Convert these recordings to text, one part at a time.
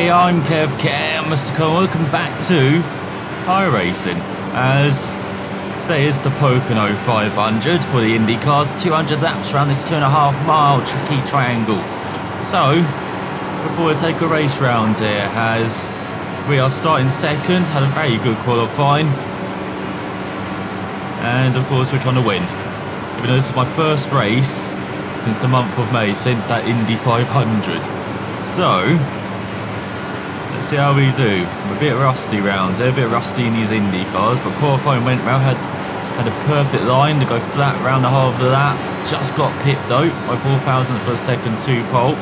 everybody, I'm Kev, Mr. Cole. Welcome back to iRacing. As say, it's the Pocono 500 for the IndyCars, 200 laps around this 2.5 mile tricky triangle. So, before we take a race round here, as we are starting second, had a very good qualifying, and of course we're trying to win. Even though this is my first race since the month of May, since that Indy 500. So, let's see how we do. I'm a bit rusty round here, a bit rusty in these Indy cars, but qualifying went well. Had a perfect line to go flat around the half of the lap. Just got pit though by 4,000 for a second 2 pole.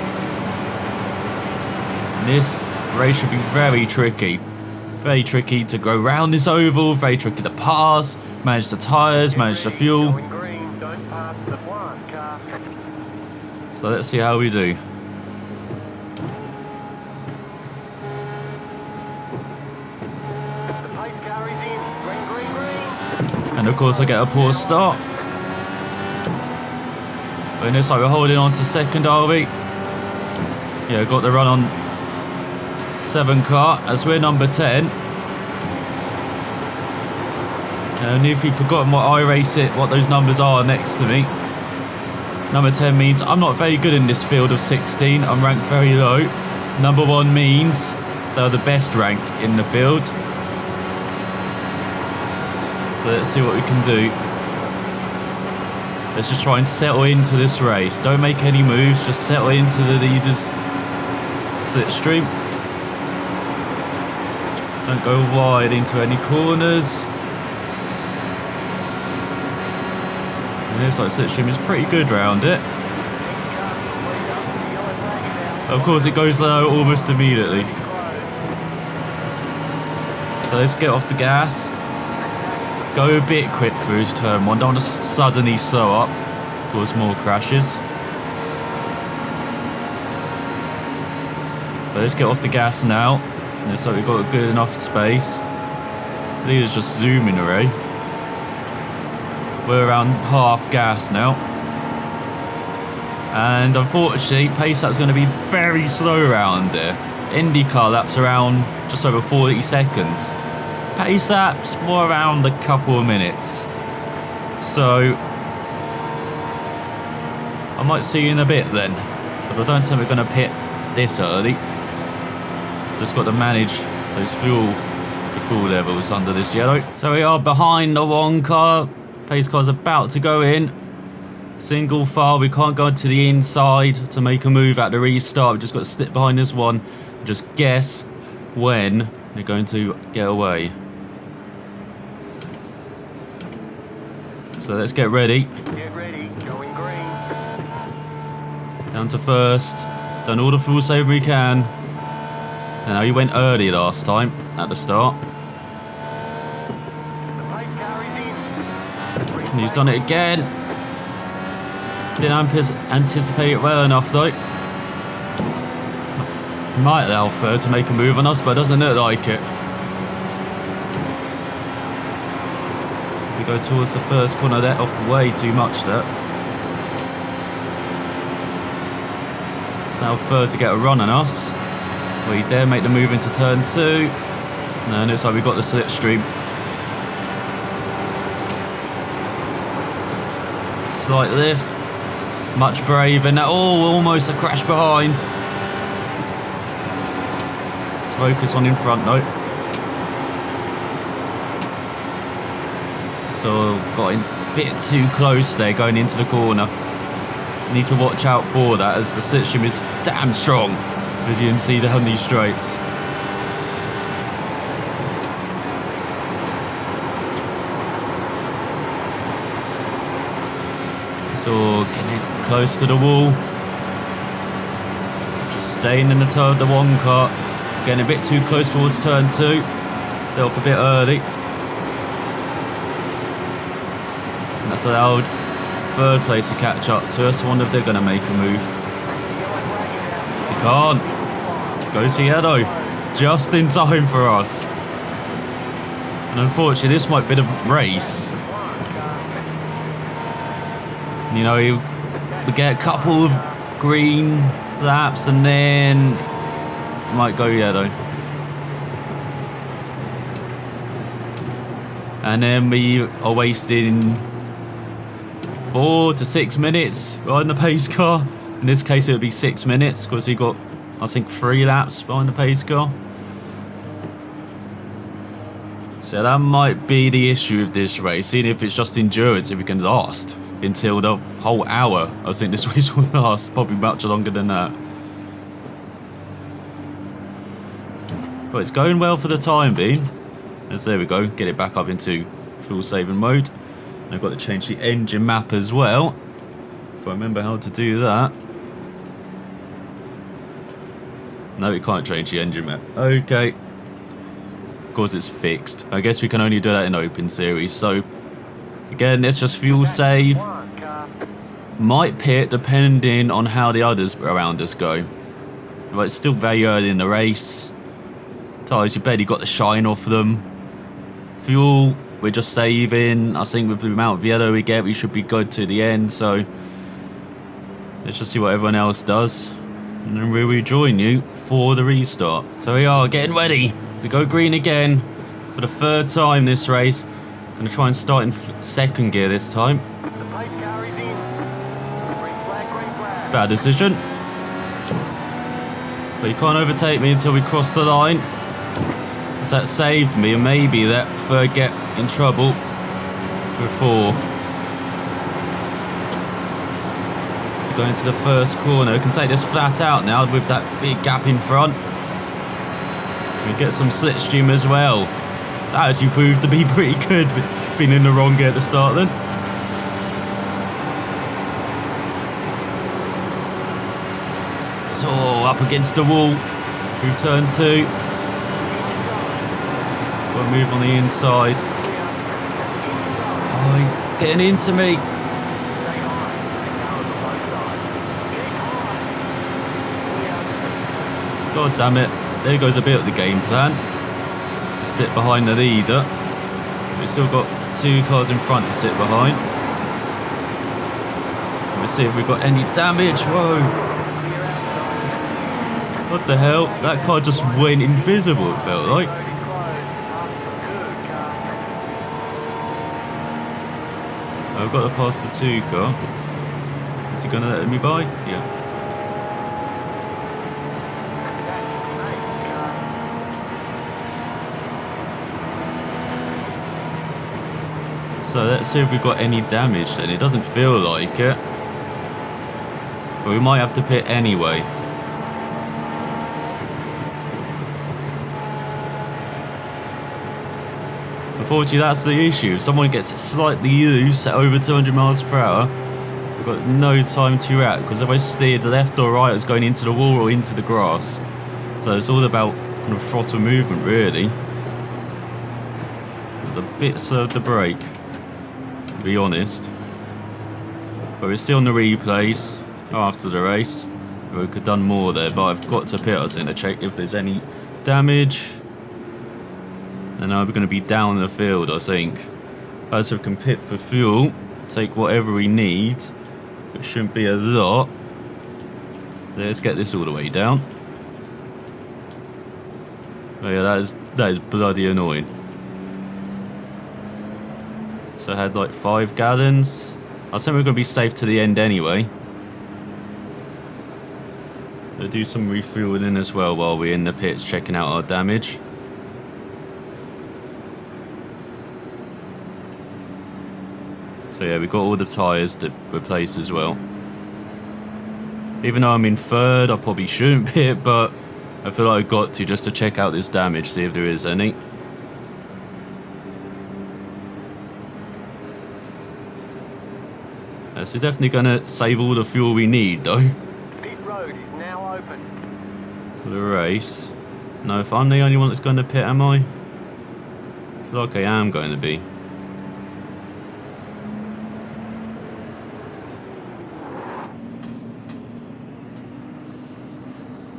And this race should be very tricky. Very tricky to go round this oval, very tricky to pass, manage the tyres, manage the fuel. So let's see how we do. And of course I get a poor start. But in this like we're holding on to second, are we? Yeah, got the run on 7 car as we're number 10. And if you've forgotten what iRacing, what those numbers are next to me, number 10 means I'm not very good in this field of 16. I'm ranked very low. Number 1 means they're the best ranked in the field. So let's see what we can do. Let's just try and settle into this race. Don't make any moves, just settle into the leader's slipstream. Don't go wide into any corners. And this like slipstream is pretty good round it. Of course it goes low almost immediately. So let's get off the gas. Go a bit quick through turn 1, don't want to suddenly slow up, cause more crashes. But let's get off the gas now. And looks like we've got a good enough space. Leader's just zooming away. We're around half gas now. And unfortunately, pace lap's going to be very slow around here. IndyCar laps around just over 40 seconds. Pace laps more around a couple of minutes. So I might see you in a bit then, because I don't think we're going to pit this early. Just got to manage those the fuel levels under this yellow. So we are behind the 1 car. Pace car's about to go in. Single file, we can't go to the inside to make a move at the restart. We've just got to slip behind this one and just guess when they're going to get away. So let's get ready. Get ready, going green. Down to first. Done all the fuel save we can. And now he went early last time at the start. And he's done it again. Didn't anticipate it well enough though. Might allow third to make a move on us, but doesn't look like it. Go towards the first corner, let off way too much there. So third to get a run on us. We dare make the move into turn 2. No, it looks like we've got the slipstream. Slight lift. Much braver now. Oh, almost a crash behind. Let's focus on in front though. So got a bit too close there going into the corner. Need to watch out for that as the slipstream is damn strong, as you can see down these straights. So getting close to the wall. Just staying in the toe of the 1 car. Getting a bit too close towards turn 2. They're off a bit early. That's allowed third place to catch up to us. I wonder if they're going to make a move. They can't. Goes to yellow. Just in time for us. And unfortunately, this might be the race. You know, we get a couple of green laps and then might go yellow. And then we are wasting 4 to 6 minutes behind the pace car. In this case, it would be 6 minutes because we got, I think, 3 laps behind the pace car. So that might be the issue with this race, seeing if it's just endurance, if we can last until the whole hour. I think this race will last probably much longer than that. Well, it's going well for the time being. As there we go, get it back up into fuel saving mode. And I've got to change the engine map as well, if I remember how to do that. No, we can't change the engine map. Okay. Of course it's fixed. I guess we can only do that in open series. So, again, let's just fuel save. Might pit depending on how the others around us go. But it's still very early in the race. Tyres, you barely got the shine off them. Fuel, we're just saving. I think with the amount of yellow we get, we should be good to the end. So, let's just see what everyone else does. And then we'll rejoin you for the restart. So we are getting ready to go green again for the 3rd time this race. Going to try and start in 2nd gear this time. The pace car is in. Green flag, green flag. Bad decision. But you can't overtake me until we cross the line. Because that saved me, and maybe that 3rd get in trouble with 4th. Going to the 1st corner. Can take this flat out now with that big gap in front. We get some slipstream as well. That actually proved to be pretty good. Been in the wrong gear at the start then. So up against the wall through turn 2. We'll move on the inside. Oh, he's getting into me. God damn it. There goes a bit of the game plan. To sit behind the leader. We've still got 2 cars in front to sit behind. Let's see if we've got any damage. Whoa. What the hell? That car just went invisible, it felt like. I've got to pass the 2 car. Is he going to let me by? Yeah. So let's see if we've got any damage then. It doesn't feel like it. But we might have to pit anyway. Unfortunately, that's the issue. If someone gets slightly loose at over 200 miles per hour, we've got no time to react. Because if I steered left or right, it's going into the wall or into the grass. So it's all about kind of throttle movement, really. There's a bit served the brake, to be honest. But we're still on the replays after the race. We could have done more there, but I've got to pit us in to check if there's any damage. And now we're going to be down the field, I think. As we can pit for fuel, take whatever we need. It shouldn't be a lot. Let's get this all the way down. Oh yeah, that is bloody annoying. So I had like 5 gallons. I think we're going to be safe to the end anyway. We'll do some refueling as well while we're in the pits checking out our damage. So yeah, we've got all the tyres to replace as well. Even though I'm in 3rd, I probably shouldn't pit, but I feel like I've got to just to check out this damage, see if there is any. So definitely going to save all the fuel we need though. Pit road is now open. For the race. No, if I'm the only one that's going to pit, am I? I feel like I am going to be.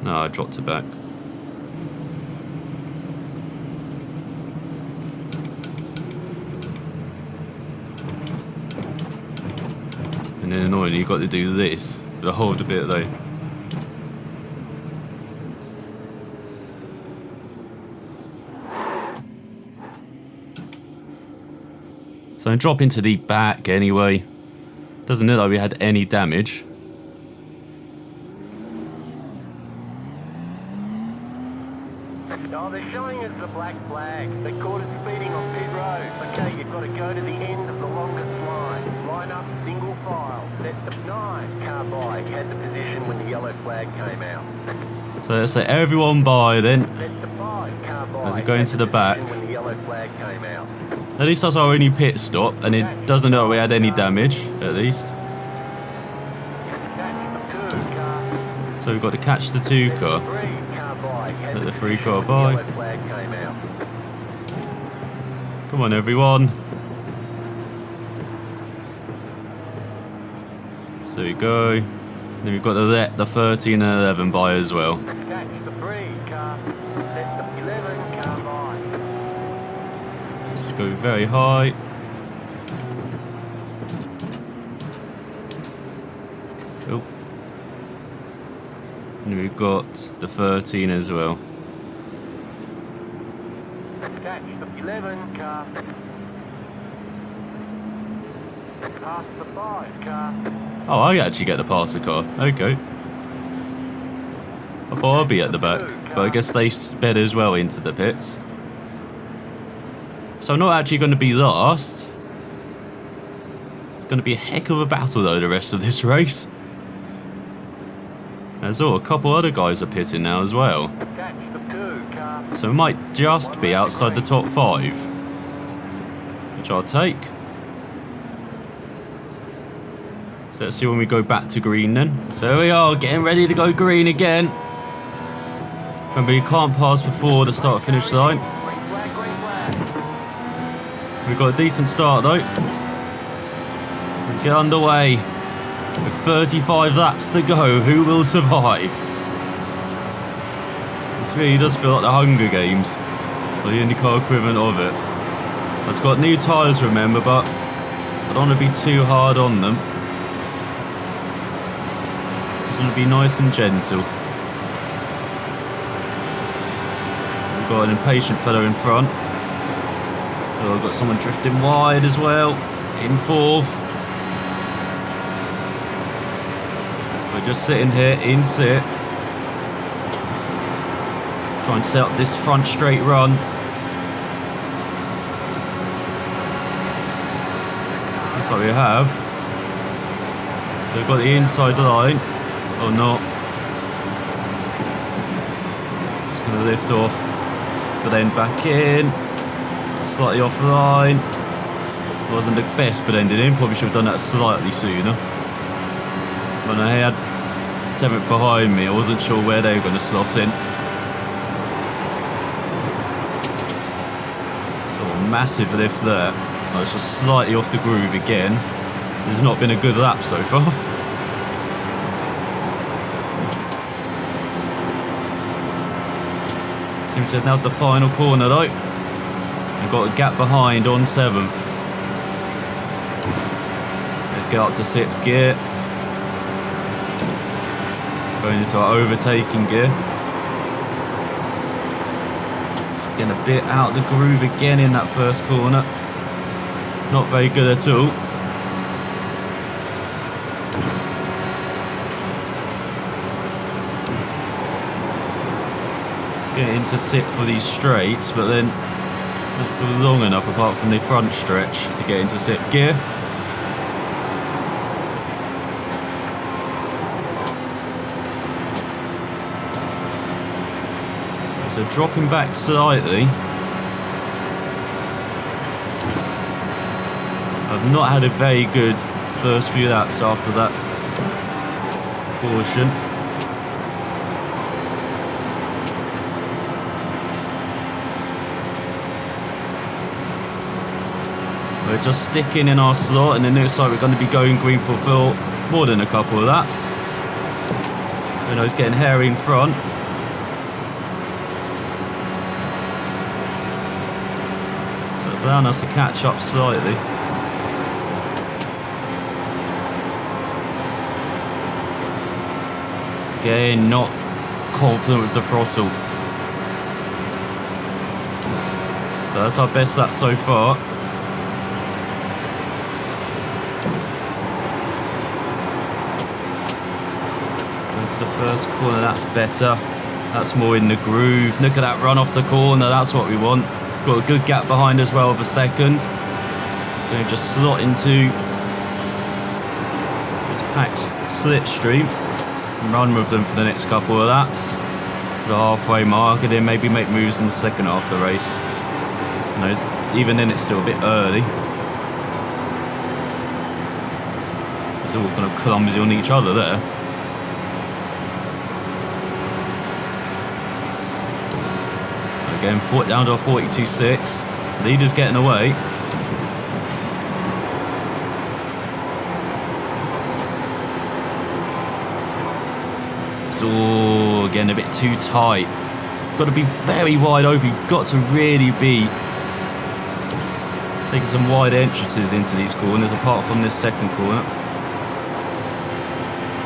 No, I dropped it back. And then annoyingly, you've got to do this. The hold a bit though. So I'm dropping to the back anyway. Doesn't look like we had any damage. Oh, they're showing us the black flag. They caught us speeding on pit road. Okay, you've got to go to the end of the longest line. Line up single file. Set the 9 car by. Had the position when the yellow flag came out. So let's say everyone by then. Set the 5 car by. As we go into the back. When the yellow flag came out. At least that's our only pit stop, and it doesn't look like we had any damage, at least. Catch the 2 car. So we've got to catch the 2 car. 3 car by. Had Let the 3 position car when by. The yellow flag came out. Come on, everyone. So we go. Then we've got to let the 13 and 11 by as well. Catch the 3 car. Set the 11 car by. So just go very high. Cool. And we've got the 13 as well. Catch the 11 car. Pass the 5 car. Oh, I actually get to pass the car. Okay. I thought I'd be at the back, but I guess they sped as well into the pits. So I'm not actually going to be last. It's going to be a heck of a battle though the rest of this race. There's a couple other guys are pitting now as well. Catch the 2 car. So it might just be outside the top 5. Which I'll take. So let's see when we go back to green then. So we are getting ready to go green again. Remember, you can't pass before the start finish line. Green flag, green flag. We've got a decent start though. Let's get underway. With 35 laps to go, who will survive? This really does feel like the Hunger Games, or the IndyCar equivalent of it. It's got new tyres, remember, but I don't want to be too hard on them. Just want to be nice and gentle. We've got an impatient fellow in front. Oh, I've got someone drifting wide as well, in 4th. We're just sitting here in 6th. Try and set up this front straight run. That's what we have. So we've got the inside line. Or not. Just going to lift off. But then back in. Slightly offline. Wasn't the best but ended in. Probably should have done that slightly sooner. When I had 7th behind me, I wasn't sure where they were going to slot in. So a massive lift there. I was just slightly off the groove again. This has not been a good lap so far. Seems to have nailed the final corner though. I've got a gap behind on 7th. Let's get up to 6th gear. Going into our overtaking gear. It's getting a bit out of the groove again in that first corner. Not very good at all. Get into 6th for these straights, but then not for long enough apart from the front stretch to get into 6th gear. So dropping back slightly. I've not had a very good first few laps after that portion. We're just sticking in our slot, and it looks like we're going to be going green for more than a couple of laps. Renault's getting hairy in front. So it's allowing us to catch up slightly. Again, not confident with the throttle. But that's our best lap so far. into the first corner, that's better. That's more in the groove. Look at that run off the corner, that's what we want. Got a good gap behind as well of a second. Going to just slot into this packed slipstream and run with them for the next couple of laps to the halfway mark, and then maybe make moves in the second half of the race. You know, even then it's still a bit early. It's all kind of clumsy on each other there. Again, down to a 42.6. Leader's getting away. It's all again a bit too tight. Got to be very wide open. You've got to really be taking some wide entrances into these corners, apart from this second corner.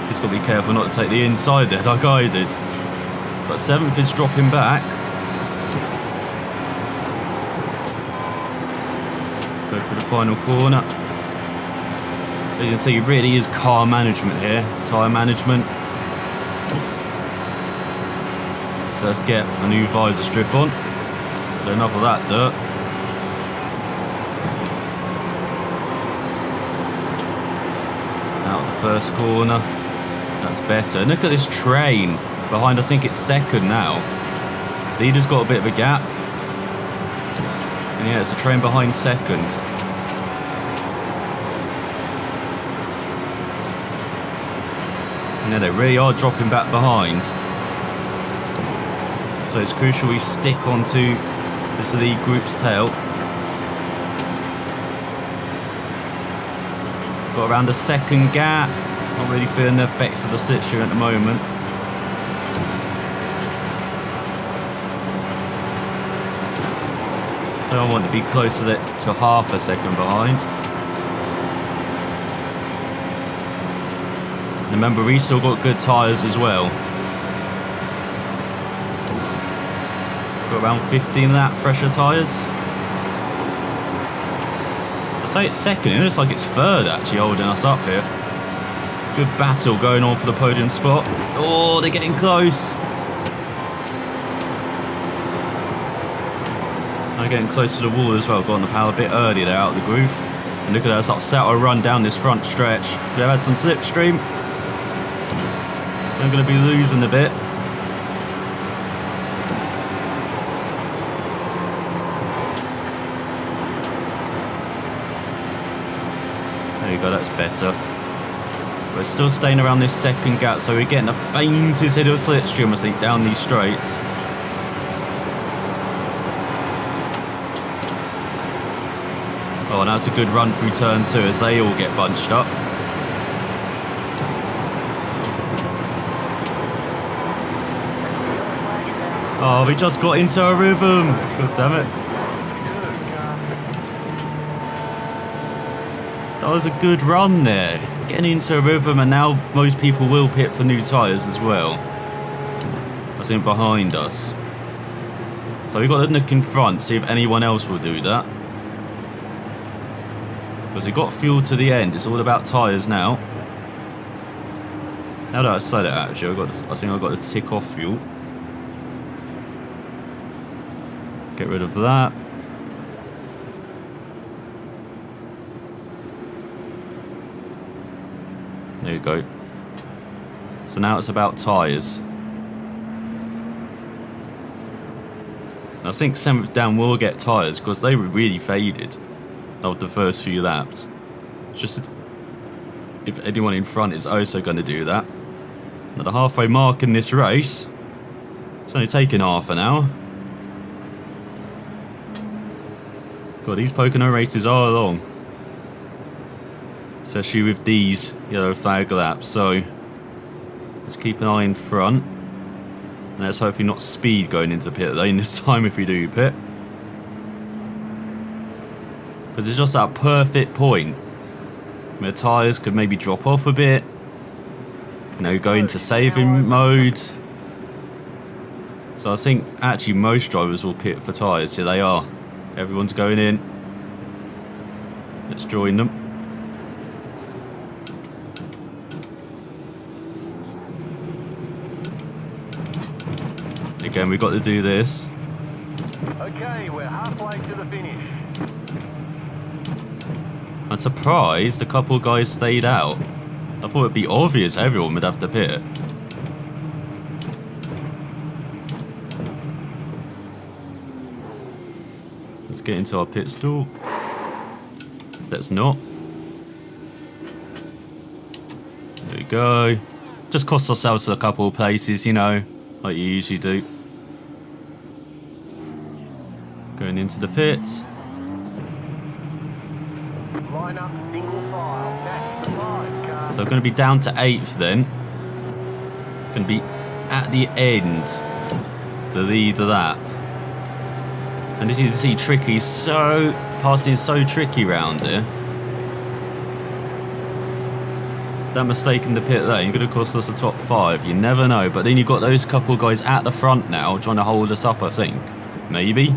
Just got to be careful not to take the inside there, like I did. But 7th is dropping back. Go for the final corner. As you can see, it really is car management here, tyre management. So let's get a new visor strip on. But enough of that dirt. Out of the first corner. That's better. Look at this train behind us. I think it's second now. Leader's got a bit of a gap. And yeah, it's a train behind second. And yeah, they really are dropping back behind. So it's crucial we stick onto this lead group's tail. Got around a second gap. Not really feeling the effects of the slipstream at the moment. Don't want to be closer to half a second behind. And remember, we still got good tyres as well. Got around 15 lap fresher tyres. I say it's second, it looks like it's third actually holding us up here. Good battle going on for the podium spot. Oh, they're getting close. They're getting close to the wall as well. Got on the power a bit early, they're out of the groove. And look at us upset our run down this front stretch. They've had some slipstream. So I'm going to be losing a bit. There you go, that's better. We're still staying around this second gap, so we're getting the faintest hit of slipstream, I think, down these straights. Oh, and that's a good run through turn 2 as they all get bunched up. Oh, we just got into a rhythm. God damn it. That was a good run there. Getting into a rhythm, and now most people will pit for new tyres as well. I think behind us. So we've got to look in front, see if anyone else will do that. Because we got fuel to the end. It's all about tyres now. Now that I said it, actually, I think I've got to tick off fuel. Get rid of that. There you go. So now it's about tyres. I think 7th down will get tyres because they were really faded of the first few laps. Just if anyone in front is also going to do that. At the halfway mark in this race, it's only taken half an hour. God, these Pocono races are long. Especially with these yellow flag laps, so let's keep an eye in front. And let's hopefully not speed going into pit lane this time if we do pit. Because it's just that perfect point where tyres could maybe drop off a bit. You know, go into saving mode. So I think actually most drivers will pit for tyres. Here they are. Everyone's going in. Let's join them. Again, we've got to do this. Okay, we're halfway to the finish. I'm surprised a couple of guys stayed out. I thought it'd be obvious everyone would have to pit. Let's get into our pit stall. Let's not. There we go. Just cost ourselves a couple of places, you know, like you usually do. Going into the pits. Line up, single file. That's the line, car. So I'm going to be down to 8th then. Going to be at the end of the lead of that. And as you can see, tricky, so passing is so tricky round here. That mistake in the pit there, you're going to cost us the top 5. You never know. But then you've got those couple of guys at the front now trying to hold us up, I think. Maybe.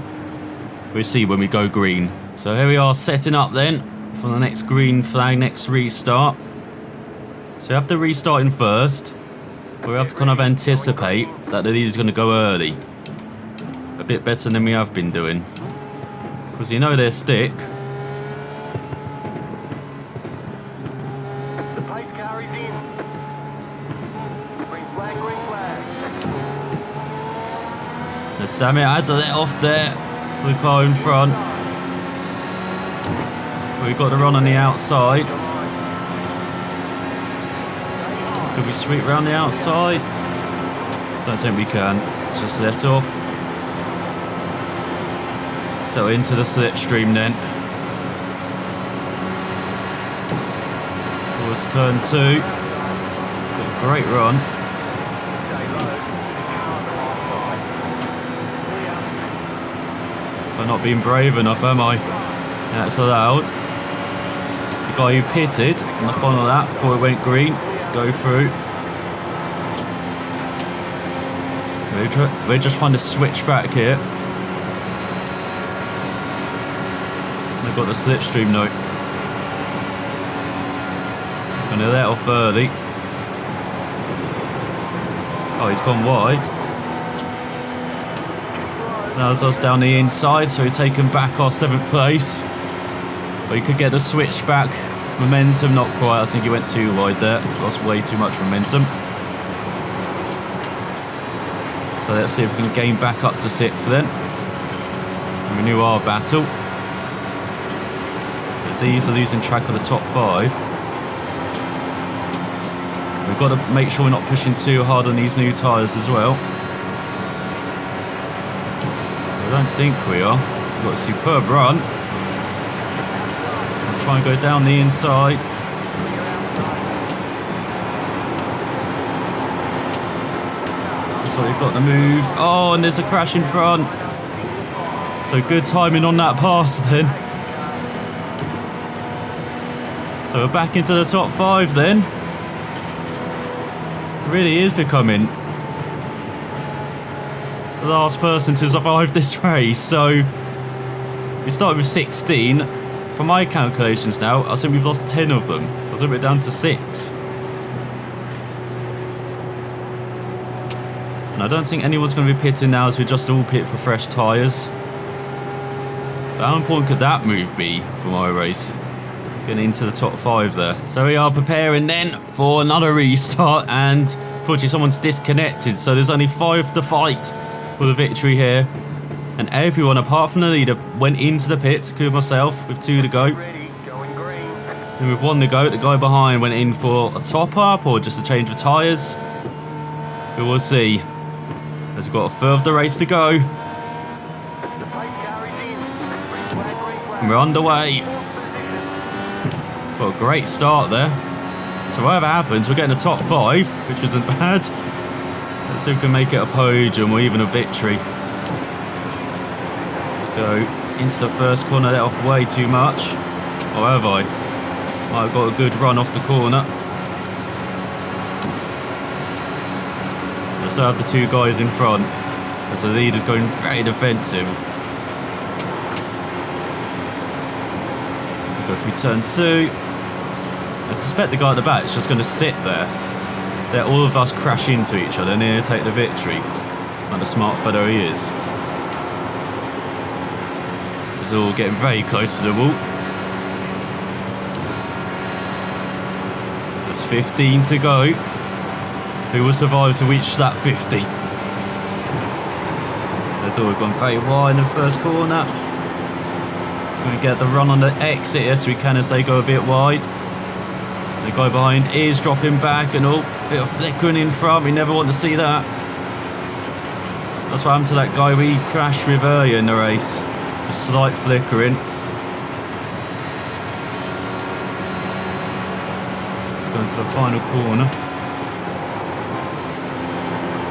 We'll see when we go green. So here we are setting up then for the next green flag, next restart. So you have to restart in first. We have to kind of anticipate that the lead is going to go early. A bit better than we have been doing. Because you know their stick. Let's damn it, I had to let off there. The car in front. We've got to run on the outside. Could we sweep round the outside? Don't think we can. Let's just let off. So into the slipstream then. Towards turn 2. Got a great run. I'm not being brave enough, am I? That's allowed. The guy who pitted on the final lap before it went green, go through. We're just trying to switch back here. They've got the slipstream note. Gonna let off early. Oh, he's gone wide. Now it's us down the inside, so we're taking back our 7th place. But you could get the switch back. Momentum, not quite. I think he went too wide there. Lost way too much momentum. So let's see if we can gain back up to 6th then. And renew our battle. It's easy losing track of the top 5. We've got to make sure we're not pushing too hard on these new tyres as well. I don't think we are. We've got a superb run. I'll try and go down the inside. So we've got the move. Oh, and there's a crash in front. So good timing on that pass then. So we're back into the top 5 then. It really is becoming the last person to survive this race. So we started with 16. From my calculations now, I think we've lost 10 of them. I think we're down to 6. And I don't think anyone's going to be pitting now, as we just all pit for fresh tyres. But how important could that move be for my race? Getting into the top 5 there. So we are preparing then for another restart, and unfortunately someone's disconnected, so there's only 5 to fight for the victory here. And everyone apart from the leader went into the pits, including myself, with 2 to go. And with 1 to go, the guy behind went in for a top up or just a change of tyres. We will see, as we've got a third of the race to go. And we're underway. Got a great start there. So whatever happens, we're getting a top 5, which isn't bad. Let's see if we can make it a podium or even a victory. Let's go into the first corner, let off way too much. Or have I? Might have got a good run off the corner. I still have the 2 guys in front, as the leader's going very defensive. Go through turn 2. I suspect the guy at the back is just going to sit there. Let all of us crash into each other and nearly take the victory. Like the smart fellow he is. It's all getting very close to the wall. There's 15 to go. Who will survive to reach that 50? There's all gone very wide in the first corner. Going to get the run on the exit. Yes, we can, as they go a bit wide. The guy behind is dropping back and all. Bit of flickering in front. We never want to see that. That's what happened to that guy we crashed with earlier in the race. A slight flickering. Let's go into the final corner.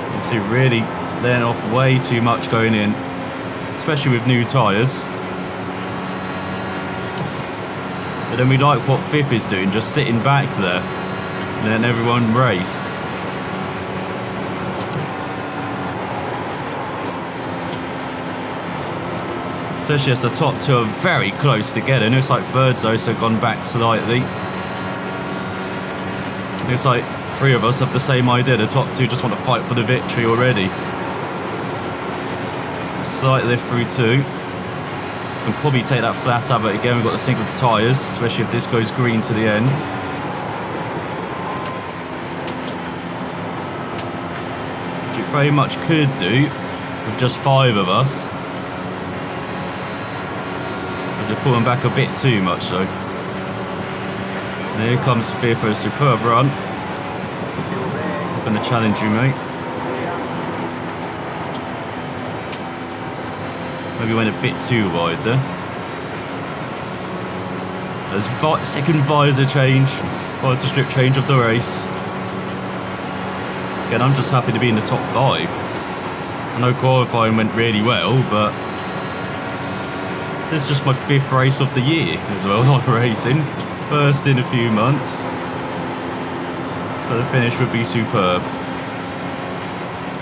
You can see really letting off way too much going in, especially with new tyres. But then we like what fifth is doing, just sitting back there and letting everyone race. Especially as the top two are very close together. It looks like third's though, so gone back slightly. Looks like three of us have the same idea. The top two just want to fight for the victory already. Slight lift through two. Can probably take that flat out, but again we've got the single tyres, especially if this goes green to the end. Which it very much could do with just 5 of us. As we're falling back a bit too much though. And here comes fifth for a superb run. I'm going to challenge you, mate. Maybe went a bit too wide there. There's second visor change, visor strip change of the race. Again, I'm just happy to be in the top 5. I know qualifying went really well, but this is just my 5th race of the year as well, not racing. First in a few months. So the finish would be superb.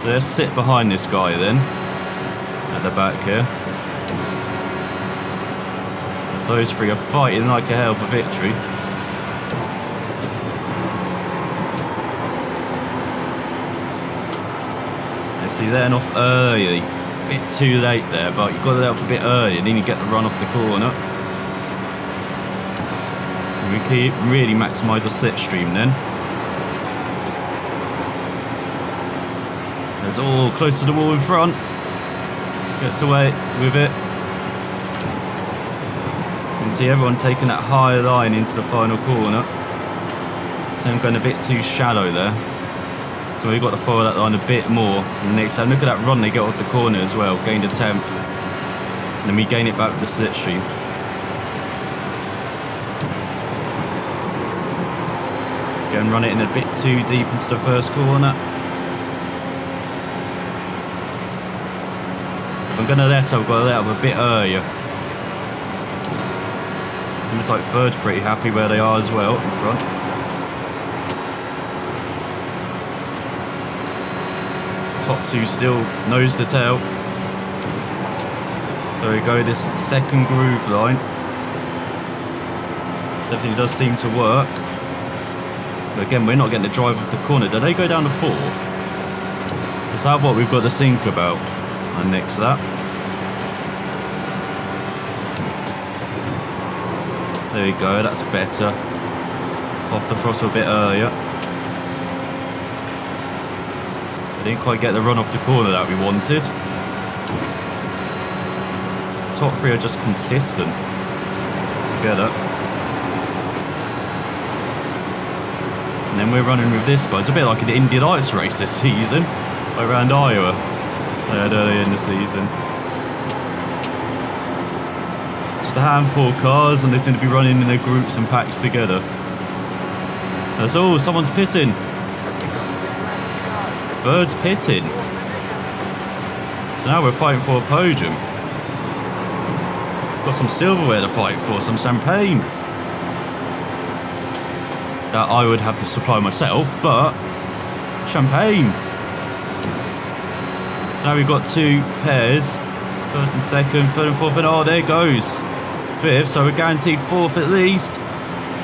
So let's sit behind this guy then, at the back here. So those three are fighting like a hell for victory. Let's see, letting off early. A bit too late there, but you've got to let off a bit early and then you get the run off the corner. And we can really maximise the slipstream then. There's all close to the wall in front. Gets away with it. You can see everyone taking that high line into the final corner. So I'm going a bit too shallow there. So we've got to follow that line a bit more. And next time, look at that run they get off the corner as well. Gained a 10th. And then we gain it back with the slipstream. Again, run it in a bit too deep into the first corner. If I'm going to let up, I've got to let up a bit earlier. Looks like third's pretty happy where they are as well in front. Top two still nose to tail. So we go this second groove line. Definitely does seem to work. But again, we're not getting the drive of the corner. Do they go down to 4th? Is that what we've got to think about? And next that. There we go, that's better. Off the throttle a bit earlier. I didn't quite get the run off the corner that we wanted. Top 3 are just consistent. Get it. And then we're running with this guy. It's a bit like an Indy Lights race this season. Around Iowa. They had earlier in the season. Just a handful of cars and they seem to be running in their groups and packs together. That's all, someone's pitting. Third's pitting. So now we're fighting for a podium. Got some silverware to fight for, some champagne. That I would have to supply myself, but champagne. So now we've got 2 pairs. First and second, third and fourth, and oh, there goes 5th, so we're guaranteed 4th at least.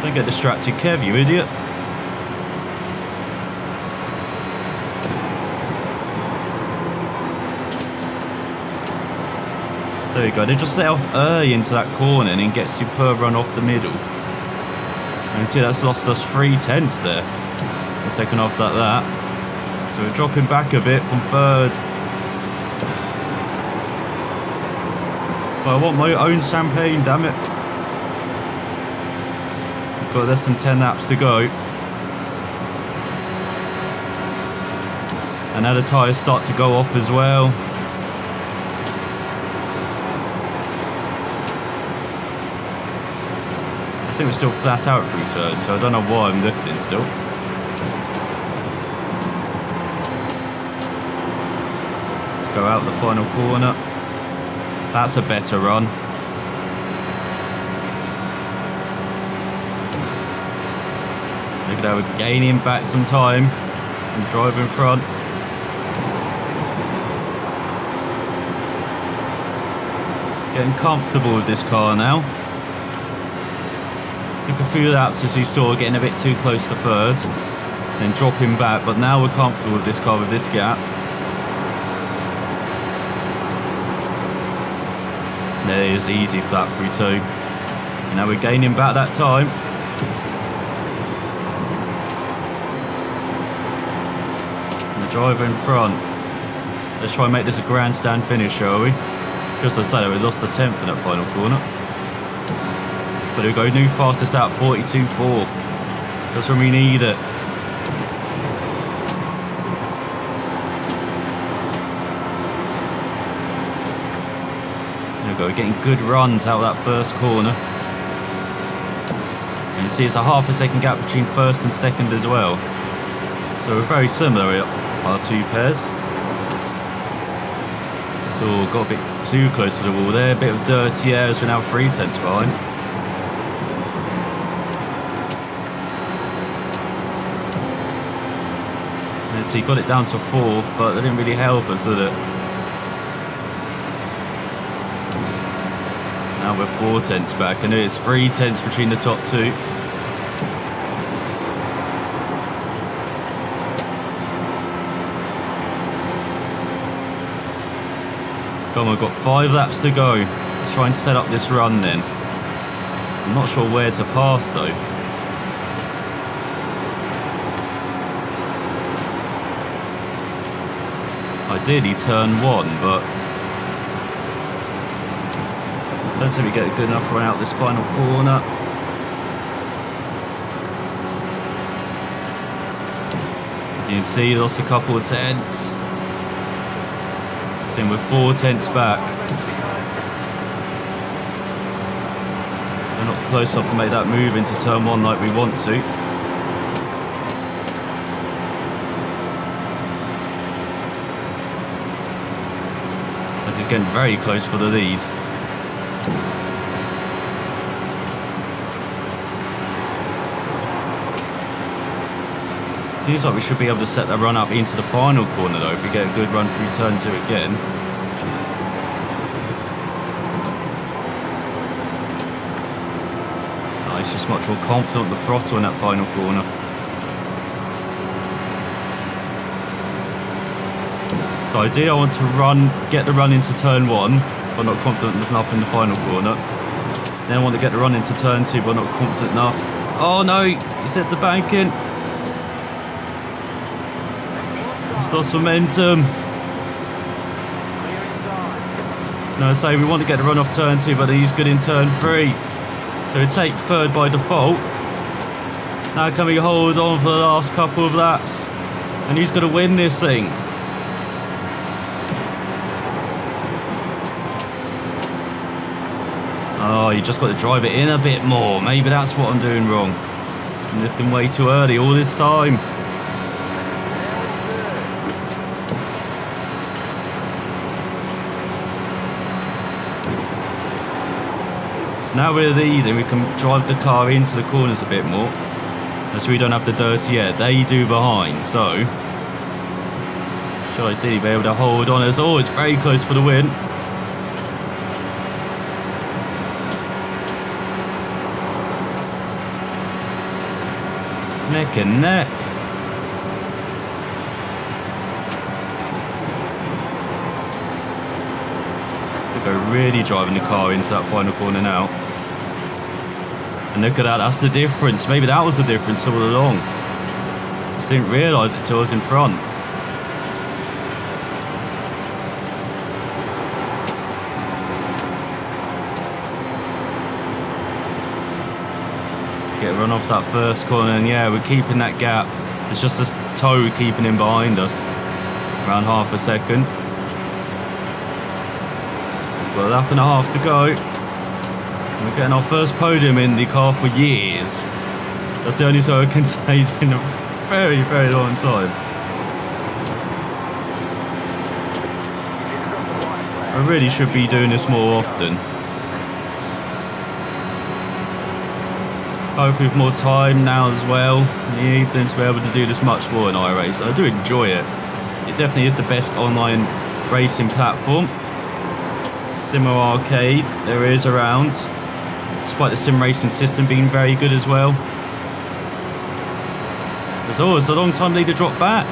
Don't get distracted, Kev, you idiot. So there you go. They just let off early into that corner and then get superb run off the middle. And you see that's lost us 3/10 there. The second half like that. So we're dropping back a bit from third. But I want my own champagne, damn it. He's got less than 10 laps to go. And now the tyres start to go off as well. I think we're still flat out through turn, so I don't know why I'm lifting still. Let's go out the final corner. That's a better run. Look at how we're gaining back some time and drive in front. Getting comfortable with this car now. Took a few laps, as you saw, getting a bit too close to third, then dropping back, but now we're comfortable with this car with this gap. There it is, easy flat through two. And now we're gaining back that time. And the driver in front. Let's try and make this a grandstand finish, shall we? Just as I said, we lost the 10th in that final corner. But we go new fastest out, 42.4. That's when we need it. There we go, getting good runs out of that first corner. And you see it's a half a second gap between first and second as well. So we're very similar, our two pairs. So got a bit too close to the wall there, a bit of dirty air as we're now 3/10 behind. And so he got it down to fourth, but that didn't really help us, did it? Now we're 4/10 back, and it's 3/10 between the top two. Come on, we've got 5 laps to go. Let's try and set up this run then. I'm not sure where to pass though. Ideally turn 1, but I don't think we get a good enough run out this final corner. As you can see, lost a couple of tenths. So we're 4/10 back. So we're not close enough to make that move into turn 1 like we want to. As he's getting very close for the lead. Seems like we should be able to set the run up into the final corner though if we get a good run through turn 2 again. Oh, he's just much more confident with the throttle in that final corner. So ideally I want to get the run into turn 1, but not confident enough in the final corner. Then I want to get the run into turn 2, but not confident enough. Oh no, he's hit the banking. He's lost momentum. No, I say we want to get the run off turn 2, but he's good in turn 3. So we take third by default. Now can we hold on for the last couple of laps? And he's going to win this thing. Oh, you just got to drive it in a bit more. Maybe that's what I'm doing wrong. I'm lifting way too early all this time. Now we're leading, we can drive the car into the corners a bit more. So we don't have the dirty air. They do behind, so should ideally be able to hold on. As always, very close for the win. Neck and neck. So To go really driving the car into that final corner now. And look at that, that's the difference. Maybe that was the difference all along. Just didn't realise it till I was in front. Let's get a run off that first corner, and yeah, we're keeping that gap. It's just this toe keeping him behind us. Around half a second. Got a lap and a half to go. We're getting our first podium in the car for years. That's the only so I can say. It's been a very, very long time. I really should be doing this more often. Hopefully with more time now as well in the evenings, to be able to do this much more in iRacing. I do enjoy it. It definitely is the best online racing platform. Sim arcade there is around, despite the sim racing system being very good as well. There's always a long time leader drop back.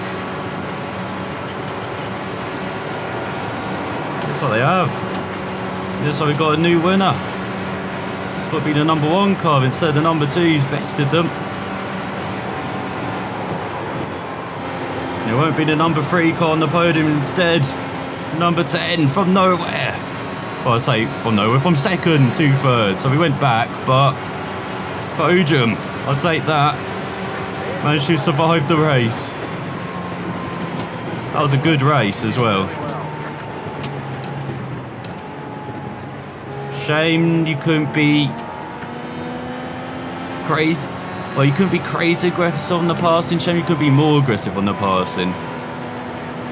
Looks like they have. Looks like we've got a new winner. Got to be the number 1 car instead of the number 2. He's bested them. It won't be the number 3 car on the podium instead. Number 10 from nowhere. Well, I say from nowhere, from second, 2/3. So we went back, but podium. I'll take that. Managed to survive the race. That was a good race as well. Shame you couldn't be crazy. Well, you couldn't be crazy aggressive on the passing. Shame you could be more aggressive on the passing.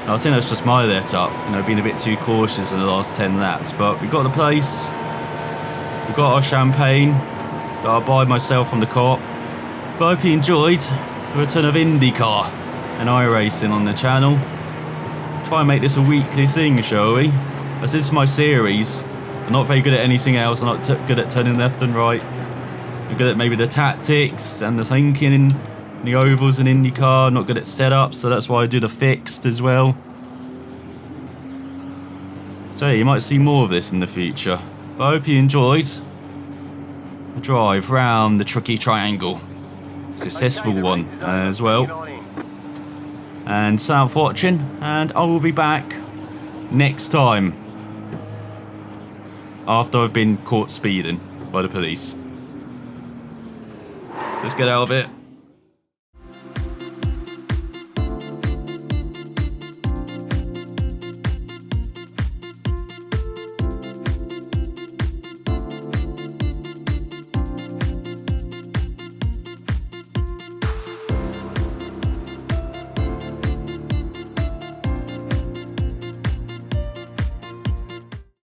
I think that's just my let-up, being a bit too cautious in the last 10 laps. But we got the place. We got our champagne that I buy myself from the co-op. But I hope you enjoyed the return of IndyCar and iRacing on the channel. Try and make this a weekly thing, shall we? As this is my series. I'm not very good at anything else. I'm not good at turning left and right. I'm good at maybe the tactics and the thinking in the ovals and IndyCar. I'm not good at setups, so that's why I do the fixed as well. So yeah, you might see more of this in the future. But I hope you enjoyed the drive round the tricky triangle. Successful one as well. And thanks for watching, and I will be back next time after I've been caught speeding by the police. Let's get out of it.